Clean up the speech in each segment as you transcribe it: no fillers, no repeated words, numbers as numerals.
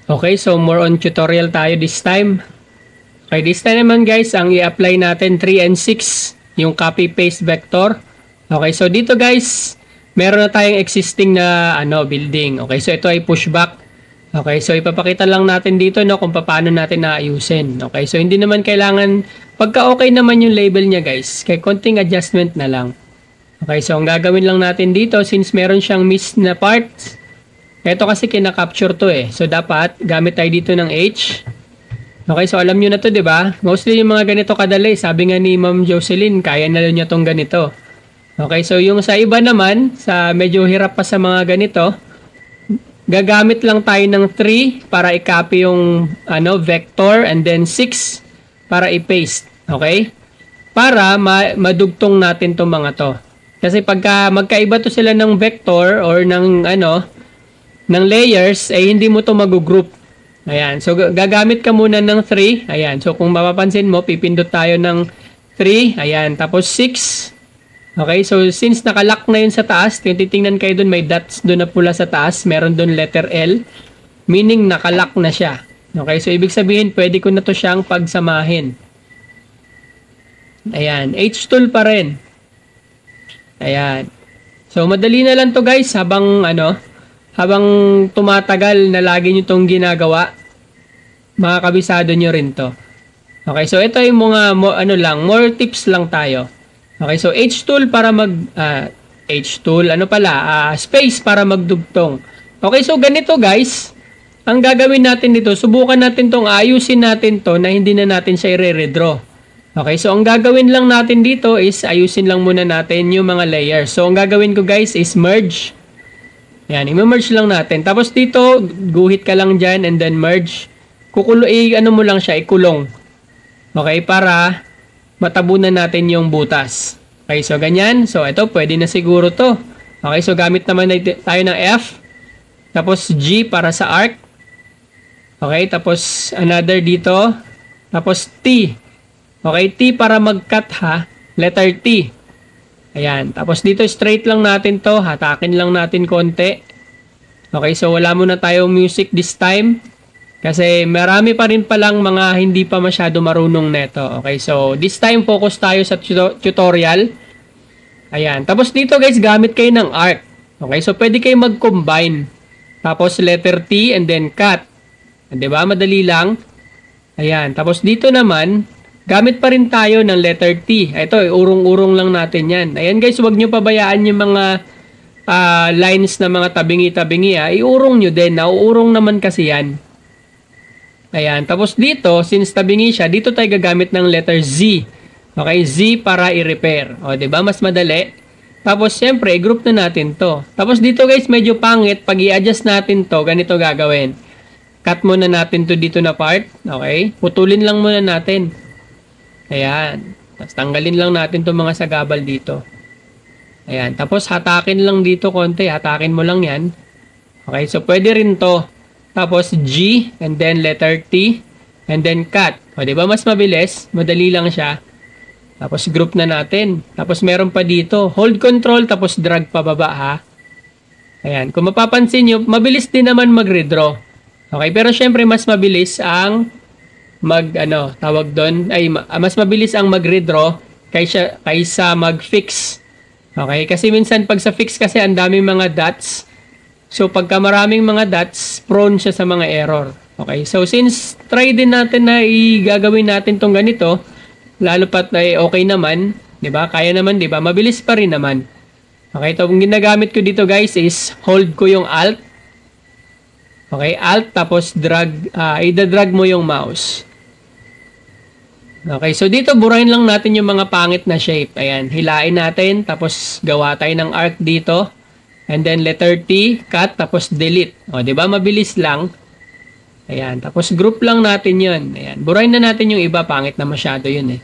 Okay, so more on tutorial tayo this time. Okay, this time naman guys, ang i-apply natin 3 and 6, yung copy-paste vector. Okay, so dito guys, meron na tayong existing na building. Okay, so ito ay pushback. Okay, so ipapakita lang natin dito kung paano natin naayusin. Okay, so hindi naman kailangan, pagka okay naman yung label niya guys, kay konting adjustment na lang. Okay, so ang gagawin lang natin dito, since meron siyang miss na parts, ito kasi kinakapture to So dapat gamit tayo dito ng H. Okay, so alam nyo na to, di ba? Mostly yung mga ganito kadali. Sabi nga ni Ma'am Jocelyn, kaya na niya tong ganito. Okay, so yung sa iba naman, sa medyo hirap pa sa mga ganito, gagamit lang tayo ng 3 para i-copy yung vector and then 6 para i-paste. Okay? Para madugtong natin tong mga to. Kasi pagka magkaiba to sila ng vector or ng ng layers, ay hindi mo to mag-group. Ayan. So, gagamit ka muna ng 3. Ayan. So, kung mapapansin mo, pipindot tayo ng 3. Ayan. Tapos 6. Okay. So, since nakalock na yun sa taas, titingnan kayo dun, may dots dun na pula sa taas. Meron dun letter L. Meaning, nakalock na siya. Okay. So, ibig sabihin, pwede ko na to siyang pagsamahin. Ayan. H-tool pa rin. Ayan. So, madali na lang to guys habang habang tumatagal na lagi nyo itong ginagawa, makakabisado nyo rin to. Okay, so ito yung mga more tips lang tayo. Okay, so H-tool para H-tool, space para magdugtong. Okay, so ganito guys, ang gagawin natin dito, subukan natin tong ayusin natin to na hindi na natin siya i-redraw. Okay, so ang gagawin lang natin dito is ayusin lang muna natin yung mga layers. So ang gagawin ko guys is merge. Yan, i-merge lang natin. Tapos dito, guhit ka lang dyan and then merge. Mo lang siya, ikulong. Okay, para matabunan natin yung butas. Okay, so ganyan. So ito, pwede na siguro to. Okay, so gamit naman tayo ng F. Tapos G para sa arc. Okay, tapos another dito. Tapos T. Okay, T para mag-cut ha. Letter T. Ayan. Tapos dito straight lang natin to. Hatakin lang natin konti. Okay. So wala muna tayong music this time. Kasi marami pa rin palang mga hindi pa masyado marunong neto. Okay. So this time focus tayo sa tutorial. Ayan. Tapos dito guys gamit kayo ng arc. Okay. So pwede kayo mag-combine. Tapos letter T and then cut. Diba? Madali lang. Ayan. Tapos dito naman gamit pa rin tayo ng letter T. Ito, urong-urong lang natin yan. Ayan guys, huwag nyo pabayaan yung mga lines na mga tabingi-tabingi. Iurong nyo din. Nauurong naman kasi yan. Ayan. Tapos dito, since tabingi siya, dito tayo gagamit ng letter Z. Okay, Z para i-repair. O, diba? Mas madali. Tapos, syempre, i-group na natin to. Tapos dito guys, medyo pangit. Pag i-adjust natin to, ganito gagawin. Cut muna natin to dito na part. Okay? Putulin lang muna natin. Ayan. Tapos tanggalin lang natin itong mga sagabal dito. Ayan. Tapos hatakin lang dito konti. Hatakin mo lang yan. Okay. So pwede rin to. Tapos G and then letter T and then cut. O diba mas mabilis? Madali lang siya. Tapos group na natin. Tapos meron pa dito. Hold control tapos drag pababa ha. Ayan. Kung mapapansin nyo, mabilis din naman mag-redraw. Okay. Pero syempre mas mabilis ang tawag doon, mas mabilis ang mag-redraw kaysa mag-fix. Okay? Kasi minsan pag sa fix kasi ang daming mga dots. So pagka maraming mga dots, prone siya sa mga error. Okay? So since try din natin na gagawin natin tong ganito, lalo pat okay naman, 'di ba? Kaya naman, 'di ba? Mabilis pa rin naman. Okay? Ito ang ginagamit ko dito guys is hold ko yung alt. Okay? Alt tapos drag, i-drag mo yung mouse. Okay, so dito burahin lang natin yung mga pangit na shape. Ayan, hilain natin, tapos gawa tayo ng arc dito. And then letter T, cut, tapos delete. O, di ba? Mabilis lang. Ayan, tapos group lang natin yun. Ayan, burahin na natin yung iba, pangit na masyado yun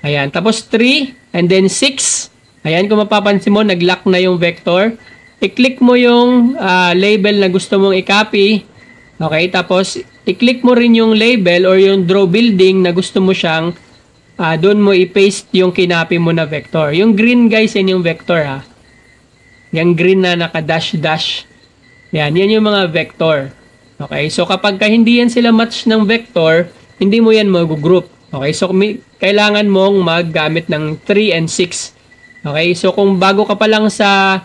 Ayan, tapos 3, and then 6. Ayan, kung mapapansin mo, nag-lock na yung vector. I-click mo yung label na gusto mong i-copy. Okay, tapos i-click mo rin yung label or yung draw building na gusto mo siyang doon mo i-paste yung kinapi mo na vector. Yung green guys, yan yung vector ha. Yung green na naka-dash-dash. Yan yung mga vector. Okay, so kapag hindi yan sila match ng vector, hindi mo yan mag-group. Okay, so kailangan mong maggamit ng 3 and 6. Okay, so kung bago ka pa lang sa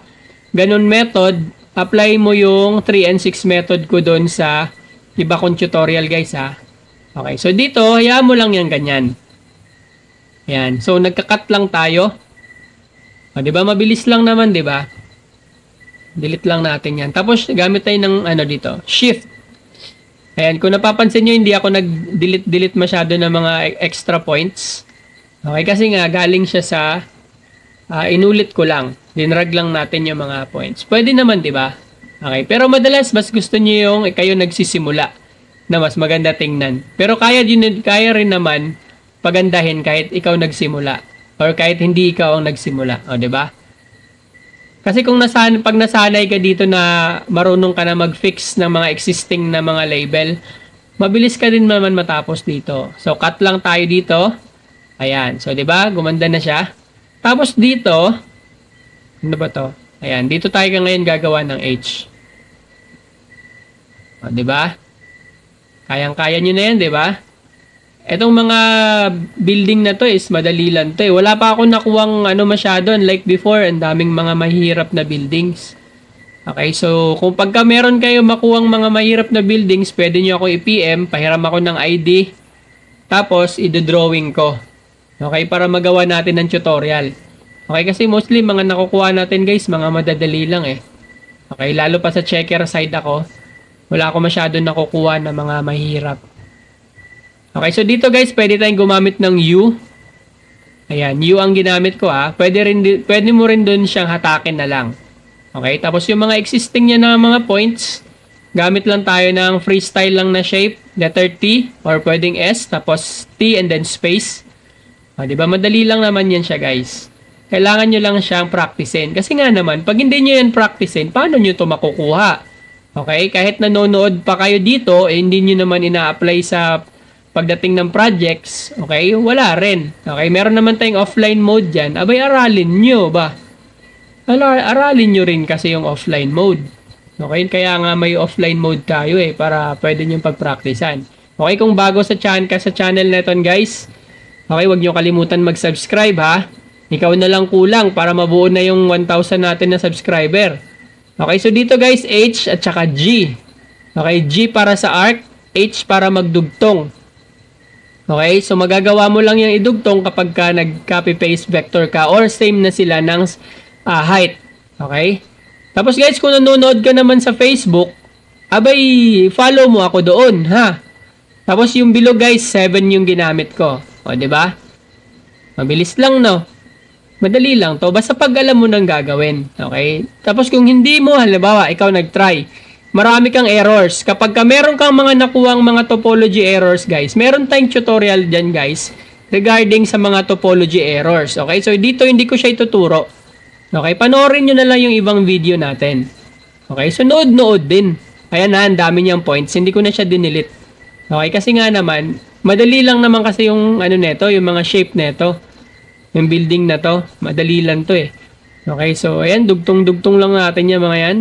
ganun method, apply mo yung 3 and 6 method ko doon sa iba kong tutorial guys ha. Okay, so dito, hayaan mo lang yan ganyan. Ayan, so nagka-cut lang tayo. O, diba, mabilis lang naman, diba? Delete lang natin yan. Tapos, gamit tayo ng ano dito, shift. Ayan, kung napapansin nyo, hindi ako nag-delete masyado ng mga extra points. Okay, kasi nga, galing siya sa, inulit ko lang. Dinrag lang natin yung mga points. Pwede naman, diba? Okay, pero madalas, mas gusto nyo yung kayo nagsisimula na mas maganda tingnan. Pero kaya rin naman pagandahin kahit ikaw nagsimula. Or kahit hindi ikaw ang nagsimula. O, diba? Kasi kung pag nasanay ka dito na marunong ka na mag-fix ng mga existing na mga label, mabilis ka din naman matapos dito. So, cut lang tayo dito. Ayan. So, diba? Gumanda na siya. Tapos dito, ano ba to? Ayan. Dito tayo ngayon gagawa ng H. O, diba? Kayang-kaya nyo na yan, diba? Etong mga building na to is madali lang to eh. Wala pa ako nakuwang ano masyado unlike before. Ang daming mga mahirap na buildings. Okay, so kung pagka meron kayo makuwang mga mahirap na buildings, pwede nyo ako i-PM, pahiram ako ng ID, tapos i-drawing ko. Okay, para magawa natin ng tutorial. Okay, kasi mostly mga nakukuha natin guys, mga madadali lang eh. Okay, lalo pa sa checker side ako, wala ako masyado nakukuha na mga mahirap. Okay, so dito guys, pwede tayong gumamit ng U. Ayan, U ang ginamit ko ha. Pwede mo rin dun siyang hatakin na lang. Okay, tapos yung mga existing niya na mga points, gamit lang tayo ng freestyle lang na shape, letter T, or pwedeng S, tapos T and then space. O, diba? Madali lang naman yan siya guys. Kailangan nyo lang siyang practicein. Kasi nga naman, pag hindi nyo yan practicein, paano nyo ito makukuha? Okay, kahit nanonood pa kayo dito, eh, hindi nyo naman ina-apply sa pagdating ng projects, okay, wala rin. Okay, meron naman tayong offline mode dyan. Abay, aralin nyo ba? Aralin nyo rin kasi yung offline mode. Okay, kaya nga may offline mode tayo eh, para pwede nyo pag-practicean. Okay, kung bago sa channel na ito guys, okay, wag nyo kalimutan mag-subscribe ha. Ikaw na lang kulang para mabuo na yung 1,000 natin na subscriber. Okay, so dito guys, H at saka G. Okay, G para sa arc, H para magdugtong. Okay, so magagawa mo lang yung idugtong kapag ka nag-copy-paste vector ka or same na sila ng height. Okay? Tapos guys, kung nanonood ka naman sa Facebook, abay, follow mo ako doon, ha? Tapos yung below guys, 7 yung ginamit ko. O, diba? Mabilis lang, no? Madali lang to. Basta pag alam mo nang gagawin. Okay? Tapos kung hindi mo, halimbawa, ikaw nag-try, marami kang errors. Kapag meron kang mga nakuwang mga topology errors, guys, meron tayong tutorial dyan, guys, regarding sa mga topology errors. Okay? So, dito hindi ko siya ituturo. Okay? Panoorin nyo na lang yung ibang video natin. Okay? So, nood-nood din. Ayan na, ang dami niyang points. Hindi ko na siya dinilit. Okay? Kasi nga naman, madali lang naman kasi yung ano neto, yung mga shape neto. Yung building na to. Madali lang to eh. Okay? So, ayan, dugtong-dugtong lang natin yan mga yan.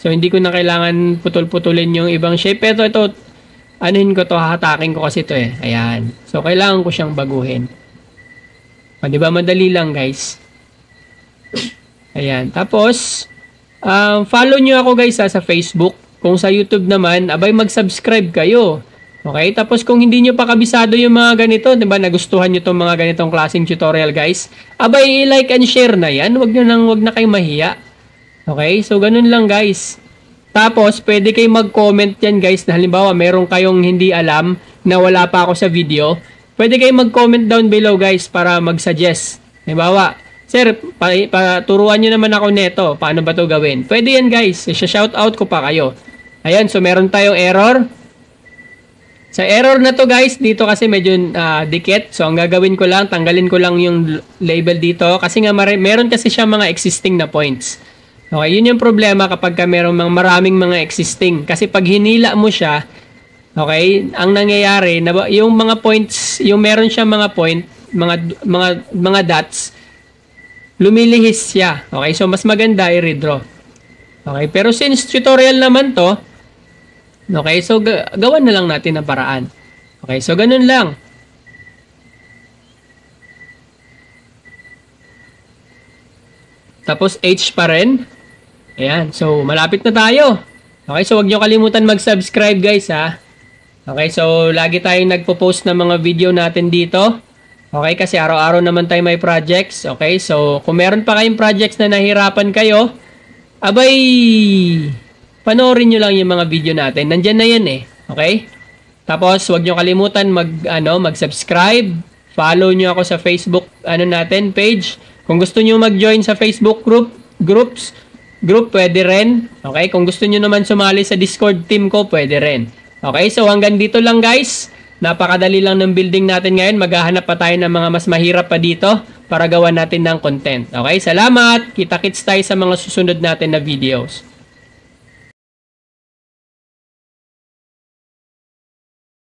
So, hindi ko na kailangan putol-putulin yung ibang shape. Pero ito, anuhin ko to, hatakin ko kasi to eh. Ayan. So, kailangan ko siyang baguhin. O, diba? Madali lang, guys. Ayan. Tapos, follow nyo ako, guys, sa Facebook. Kung sa YouTube naman, abay, mag-subscribe kayo. Okay? Tapos, kung hindi nyo pa kabisado yung mga ganito, diba? Nagustuhan nyo itong mga ganitong klaseng tutorial, guys. Abay, like and share na yan. Wag na kayong mahiya. Okay? So, ganun lang guys. Tapos, pwede kayo mag-comment yan guys na halimbawa, meron kayong hindi alam na wala pa ako sa video. Pwede kayo mag-comment down below guys para mag-suggest. Halimbawa, sir, turuan nyo naman ako neto. Paano ba to gawin? Pwede yan guys. Shoutout ko pa kayo. Ayan, so meron tayong error. Sa error na to guys, dito kasi medyo dikit. So, ang gagawin ko lang, tanggalin ko lang yung label dito. Kasi nga, meron kasi siya mga existing na points. Okay, yun yung problema kapag merong maraming mga existing. Kasi pag hinila mo siya, okay, ang nangyayari, yung mga points, yung meron siya mga point, mga dots, lumilihis siya. Okay, so mas maganda i-redraw. Okay, pero since tutorial naman to, Okay, so gawan na lang natin ang paraan. Okay, so ganun lang. Tapos H pa rin. Ayan, so malapit na tayo. Okay, so huwag nyo kalimutan mag-subscribe guys ha. Okay, so lagi tayong nagpo-post ng mga video natin dito. Okay, kasi araw-araw naman tayo may projects. Okay, so kung meron pa kayong projects na nahirapan kayo, abay, panoorin nyo lang yung mga video natin. Nandyan na yan eh. Okay? Tapos, huwag nyo kalimutan mag-subscribe. Follow nyo ako sa Facebook page. Kung gusto nyo mag-join sa Facebook group, pwede rin. Okay? Kung gusto nyo naman sumali sa Discord team ko, pwede rin. Okay? So, hanggang dito lang guys. Napakadali lang ng building natin ngayon. Maghahanap pa tayo ng mga mas mahirap pa dito para gawan natin ng content. Okay? Salamat! Kita-kits tayo sa mga susunod natin na videos.